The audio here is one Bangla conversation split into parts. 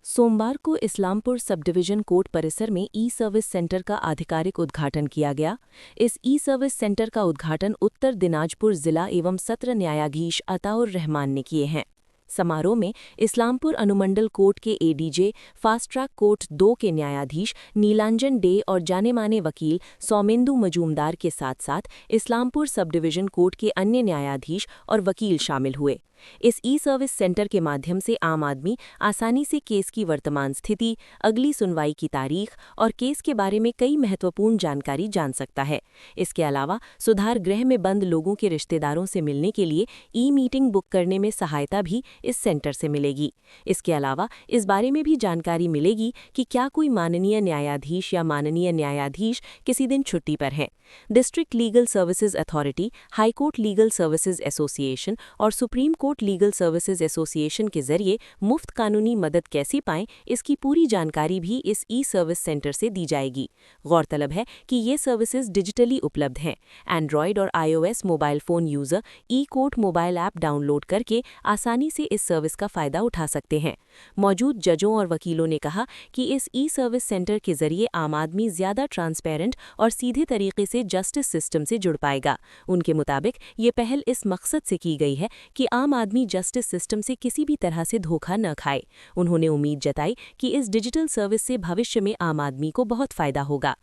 सोमवार को इस्लामपुर सब डिवीजन कोर्ट परिसर में ई सर्विस सेंटर का आधिकारिक उद्घाटन किया गया। इस ई सर्विस सेंटर का उद्घाटन उत्तर दिनाजपुर जिला एवं सत्र न्यायाधीश अताउर रहमान ने किए हैं। समारोह में इस्लामपुर अनुमंडल कोर्ट के एडीजे, फास्ट ट्रैक कोर्ट 2 के न्यायाधीश नीलांजन डे और जाने माने वकील सौमेंदु मजूमदार के साथ साथ इस्लामपुर सब डिवीजन कोर्ट के अन्य न्यायाधीश और वकील शामिल हुए। इस ई सर्विस सेंटर के माध्यम से आम आदमी आसानी से केस की वर्तमान स्थिति, अगली सुनवाई की तारीख और केस के बारे में कई महत्वपूर्ण जानकारी जान सकता है। इसके अलावा सुधार गृह में बंद लोगों के रिश्तेदारों से मिलने के लिए ई मीटिंग बुक करने में सहायता भी इस सेंटर से मिलेगी। इसके अलावा इस बारे में भी जानकारी मिलेगी कि क्या कोई माननीय न्यायाधीश या माननीय न्यायाधीश किसी दिन छुट्टी पर हैं। District legal services authority, high court legal services association और supreme court legal services association के जरिए मुफ्त कानूनी मदद कैसे पाएं, इसकी पूरी जानकारी भी इस ई सर्विस सेंटर से दी जाएगी। गौरतलब है कि ये सर्विसेज डिजिटली उपलब्ध हैं। एंड्रॉयड और iOS मोबाइल फोन यूजर ई कोर्ट मोबाइल ऐप डाउनलोड करके आसानी से इस सर्विस का फायदा उठा सकते हैं। मौजूद जजों और वकीलों ने कहा कि इस ई सर्विस सेंटर के जरिए आम आदमी ज्यादा ट्रांसपेरेंट और सीधे तरीके से जस्टिस सिस्टम से जुड़ पाएगा। उनके मुताबिक ये पहल इस मकसद से की गई है कि आम आदमी जस्टिस सिस्टम से किसी भी तरह से धोखा न खाए। उन्होंने उम्मीद जताई कि इस डिजिटल सर्विस से भविष्य में आम आदमी को बहुत फायदा होगा।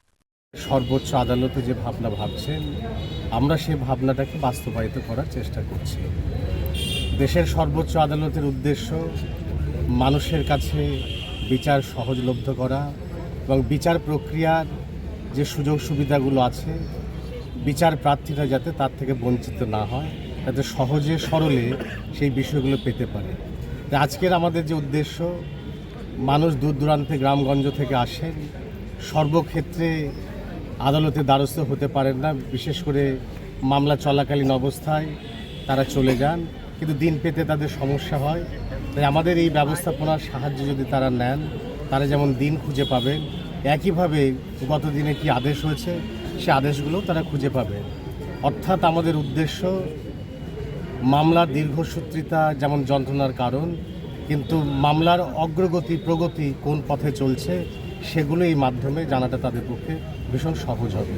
সর্বোচ্চ আদালতে যে ভাবনা ভাবছেন, আমরা সেই ভাবনাটাকে বাস্তবায়িত করার চেষ্টা করছি। দেশের সর্বোচ্চ আদালতের উদ্দেশ্য মানুষের কাছে বিচার সহজলভ্য করা এবং বিচার প্রক্রিয়ার যে সুযোগ সুবিধাগুলো আছে, বিচার প্রার্থীরা যাতে তার থেকে বঞ্চিত না হয়, যাতে সহজে সরলে সেই বিষয়গুলো পেতে পারে। আজকের আমাদের যে উদ্দেশ্য, মানুষ দূর দূরান্তে গ্রামগঞ্জ থেকে আসেন, সর্বক্ষেত্রে আদালতে দ্বারস্থ হতে পারেন না। বিশেষ করে মামলা চলাকালীন অবস্থায় তারা চলে যান, কিন্তু দিন পেতে তাদের সমস্যা হয়। তাই আমাদের এই ব্যবস্থাপনার সাহায্য যদি তারা নেন, তারা যেমন দিন খুঁজে পাবেন, একইভাবে গত দিনে কি আদেশ হয়েছে সে আদেশগুলোও তারা খুঁজে পাবেন। অর্থাৎ আমাদের উদ্দেশ্য মামলার দীর্ঘসূত্রিতা যেমন যন্ত্রণার কারণ, কিন্তু মামলার অগ্রগতি প্রগতি কোন পথে চলছে সেগুলো এই মাধ্যমে জানাটা তাদের পক্ষে ভীষণ সহজ হবে।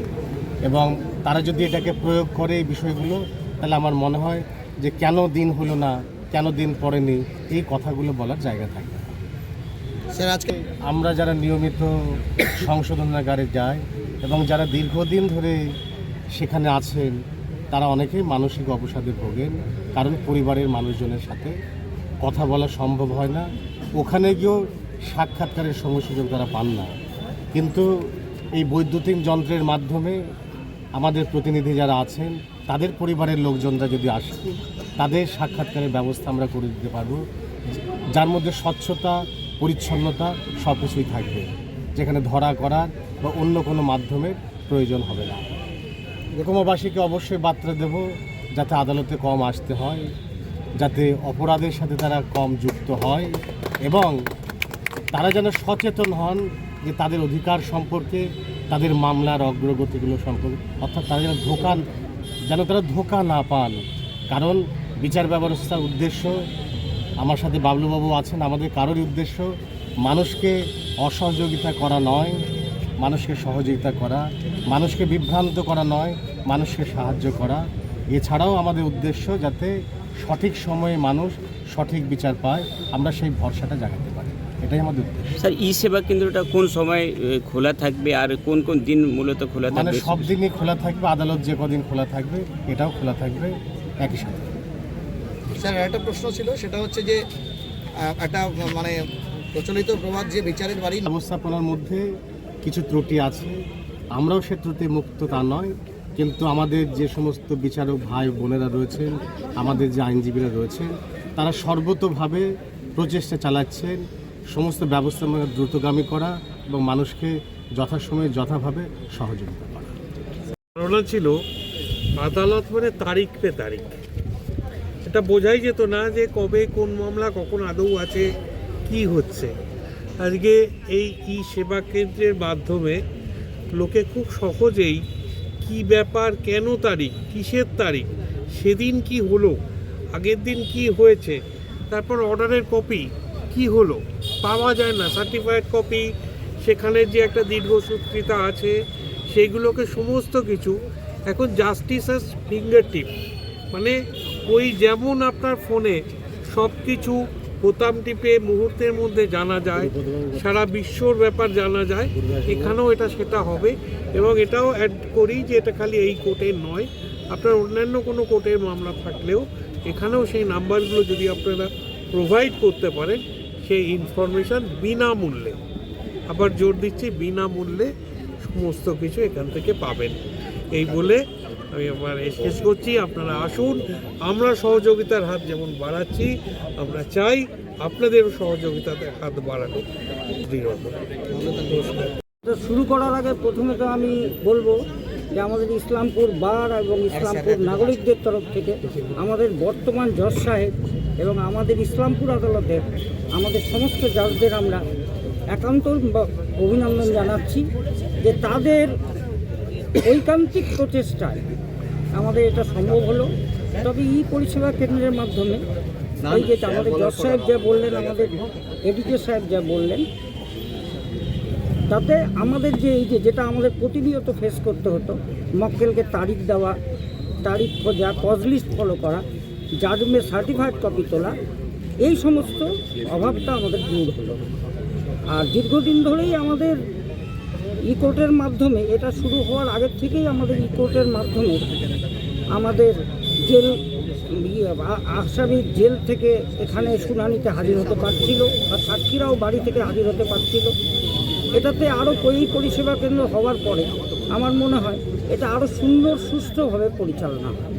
এবং তারা যদি এটাকে প্রয়োগ করে এই বিষয়গুলো, তাহলে আমার মনে হয় যে কেন দিন হলো না, কেন দিন পড়েনি, এই কথাগুলো বলার জায়গা থাকবে। স্যার, আজকে আমরা যারা নিয়মিত সংশোধনাগারে যাই এবং যারা দীর্ঘদিন ধরে সেখানে আছেন, তারা অনেকেই মানসিক অবসাদে ভোগেন, কারণ পরিবারের মানুষজনের সাথে কথা বলা সম্ভব হয় না। ওখানে গিয়েও সাক্ষাৎকারের সময় সুযোগ তারা পান না। কিন্তু এই বৈদ্যুতিক যন্ত্রের মাধ্যমে আমাদের প্রতিনিধি যারা আছেন, তাদের পরিবারের লোকজনরা যদি আসে, তাদের সাক্ষাৎকারের ব্যবস্থা আমরা করে দিতে পারবো, যার মধ্যে স্বচ্ছতা, পরিচ্ছন্নতা সব কিছুই থাকবে, যেখানে ধরা করার বা অন্য কোনো মাধ্যমের প্রয়োজন হবে না। এরকমবাসীকে অবশ্যই বার্তা দেব যাতে আদালতে কম আসতে হয়, যাতে অপরাধের সাথে তারা কম যুক্ত হয় এবং তারা যেন সচেতন হন যে তাদের অধিকার সম্পর্কে, তাদের মামলার অগ্রগতিগুলো সম্পর্কে, অর্থাৎ তারা যেন তারা ধোঁকা না পান। কারণ বিচার ব্যবস্থার উদ্দেশ্য, আমার সাথে বাবলুবাবু আছেন, আমাদের কারোরই উদ্দেশ্য মানুষকে অসহযোগিতা করা নয়, মানুষকে সহযোগিতা করা, মানুষকে বিভ্রান্ত করা নয়, মানুষকে সাহায্য করা। এছাড়াও আমাদের উদ্দেশ্য যাতে সঠিক সময়ে মানুষ সঠিক বিচার পায়, আমরা সেই ভরসাটা জাগাতে পারি, এটাই আমাদের উদ্দেশ্য। স্যার, ই সেবা কেন্দ্রটা কোন সময় খোলা থাকবে আর কোন কোন দিন মূলত খোলা থাকবে? মানে সব দিনই খোলা থাকবে, আদালত যে কদিন খোলা থাকবে এটাও খোলা থাকবে একই সাথে। স্যার, একটা প্রশ্ন ছিল, সেটা হচ্ছে যে একটা মানে প্রচলিত প্রবাদ যে বিচারের বাড়ি ব্যবস্থাপনার মধ্যে কিছু ত্রুটি আছে, আমরাও সে ত্রুটি মুক্ত তা নয়, কিন্তু আমাদের যে সমস্ত বিচারক ভাই বোনেরা রয়েছেন, আমাদের যে আইনজীবীরা রয়েছেন, তারা সর্বতোভাবে প্রচেষ্টা চালাচ্ছেন সমস্ত ব্যবস্থা দ্রুতগামী করা এবং মানুষকে যথাসময়ে যথাভাবে সহযোগিতা করা। ধারণা ছিল আদালত মানে তারিখ পে তারিখ, এটা বোঝাই যেত না যে কবে কোন মামলা কখন আদৌ আছে, কি হচ্ছে। আজকে এই ই সেবা কেন্দ্রের মাধ্যমে লোকে খুব সহজেই কি ব্যাপার, কেন তারিখ, কিসের তারিখ, সেদিন কি হলো, আগের দিন কি হয়েছে, তারপর অর্ডারের কপি কি হলো, পাওয়া যায় না, সার্টিফাইড কপি, সেখানে যে একটা দীর্ঘসূত্রিতা আছে, সেগুলোকে সমস্ত কিছু এখন জাস্টিসের ফিঙ্গার টিপ, মানে ওই যেমন আপনার ফোনে সব কিছু বোতাম টিপে মুহূর্তের মধ্যে জানা যায়, সারা বিশ্বর ব্যাপার জানা যায়, এখানেও এটা সেটা হবে। এবং এটাও অ্যাড করি যে এটা খালি এই কোর্টের নয়, আপনার অন্যান্য কোনো কোর্টের মামলা থাকলেও এখানেও সেই নাম্বারগুলো যদি আপনারা প্রোভাইড করতে পারেন, সেই ইনফরমেশান বিনামূল্যে, আবার জোর দিচ্ছি বিনামূল্যে সমস্ত কিছু এখান থেকে পাবেন। এই বলে আমি আমার শেষ করছি। আপনারা আসুন, আমরা সহযোগিতার হাত যেমন বাড়াচ্ছি, আমরা চাই আপনাদেরও সহযোগিতার হাত বাড়ানো দৃঢ়। তো শুরু করার আগে প্রথমে তো আমি বলবো যে আমাদের ইসলামপুর বার এবং ইসলামপুর নাগরিকদের তরফ থেকে আমাদের বর্তমান জজ সাহেব এবং আমাদের ইসলামপুর আদালতের আমাদের সমস্ত জজদের আমরা একান্ত অভিনন্দন জানাচ্ছি যে তাদের ঐকান্তিক প্রচেষ্টায় আমাদের এটা সম্ভব হলো। তবে পরিষেবা কেন্দ্রের মাধ্যমে এই যে আমাদের জজ সাহেব যা বললেন, আমাদের এডিটর সাহেব যা বললেন, তাতে আমাদের যে এই যেটা আমাদের প্রতিনিয়ত ফেস করতে হতো, মক্কেলকে তারিখ দেওয়া, তারিখ খোঁজা, কজ লিস্ট ফলো করা, জাজমেন্ট সার্টিফাইড কপি তোলা, এই সমস্ত অভাবটা আমাদের দূর হলো। আর দীর্ঘদিন ধরেই আমাদের কোর্টের মাধ্যমে, এটা শুরু হওয়ার আগের থেকেই আমাদের কোর্টের মাধ্যমে আমাদের জেল আসামি জেল থেকে এখানে শুনানিতে হাজির হতে পারছিল, আর সাক্ষীরাও বাড়ি থেকে হাজির হতে পারছিল। এটাতে আরও এই পরিষেবা কেন্দ্র হওয়ার পরে আমার মনে হয় এটা আরও সুন্দর সুষ্ঠুভাবে পরিচালনা হয়।